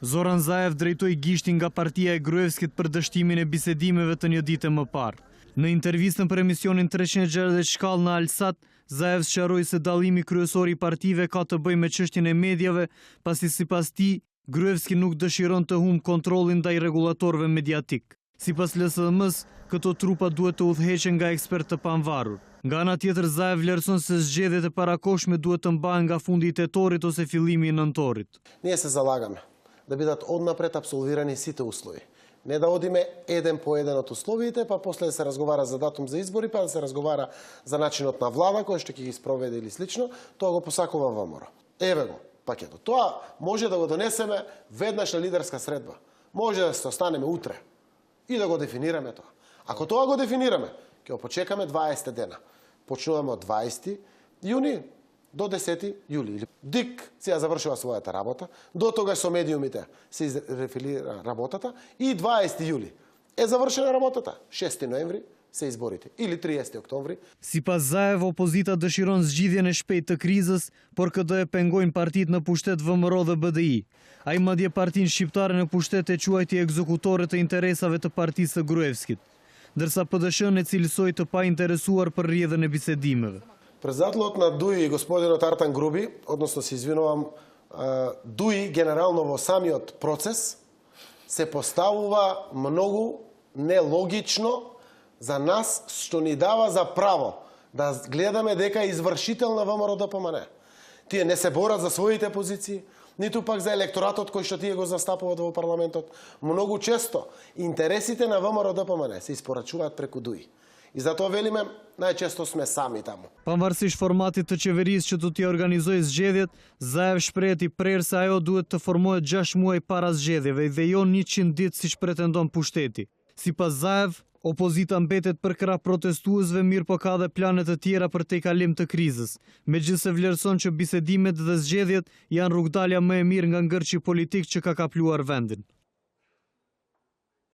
Зоран Заев drejtoi gishtin nga partia e Gruevskit për dështimin e bisedimeve të një dite më parë. Në intervistën për emisionin 360 shkallë në Alsat, Zaev sqaroi se dallimi kryesor i partive ka të bëjë me çështjen e mediave, pasi sipas tij Gruevski nuk dëshiron të humbë kontrollin ndaj rregullatorëve mediatik. Sipas LSM-s, këto trupa duhet të udhëheqen nga ekspertë të pavarur. Nga ana tjetër, Zaev vlerëson se zgjedhjet e parakohshme duhet të mbahen nga fundi i tetorit ose fillimi i nëntorit. Ние се залагаме да бидат однапред апсолвирани сите услови. Не да одиме еден по еден од условиите, па после да се разговара за датум за избори, па да се разговара за начинот на влада кој што ќе ги спроведе или слично, тоа го посакува ВМРО. Еве го пакетот. Тоа може да го донесеме веднаш на лидерска средба. Може да се останеме утре и да го дефинираме тоа. Ако тоа го дефинираме, ќе го почекаме 20 дена. Почнуваме од 20 јуни до 10 јули. ДИК сега завршува својата работа, до тогаш со медиумите се рефилира работата и 20 јули е завршена работата. 6 ноември се изборите или 30 октомври. Sipas Zaev, opozita dëshiron zgjidhjen e shpejtë të krizës, por këtë e pengojnë partitë në pushtet VMRO dhe BDI. Ai madje partinë shqiptare në pushtet e quajti ekzekutore të interesave të partisë së Gruevskit, ndërsa PDSH-n e cilësoi të painteresuar për rrjedhën e bisedimeve. Председателот на ДУИ, господинот Артан Груби, односно се извинувам, ДУИ генерално во самиот процес се поставува многу нелогично за нас, што ни дава за право да гледаме дека е извршител на ВМРО-ДПМН. Тие не се борат за своите позиции, ниту пак за електоратот кој што тие го застапуваат во парламентот. Многу често интересите на ВМРО-ДПМН се испорачуваат преку ДУИ. И затоа велиме, најчесто сме сами таму. Pavarësisht formatit të qeverisë që do t'i organizojë zgjedhjet, Zaev shpreh i prerë se ajo duhet të formohet 6 muaj para zgjedhjeve dhe jo 100 ditë siç pretendon pushteti. Sipas Zaev, opozita mbetet për krah protestuesve, mirë po ka dhe plane të tjera për tejkalim të krizës, megjithëse vlerëson që bisedimet dhe zgjedhjet janë rrugdalja më e mirë nga ngërçi politik që ka kapluar vendin.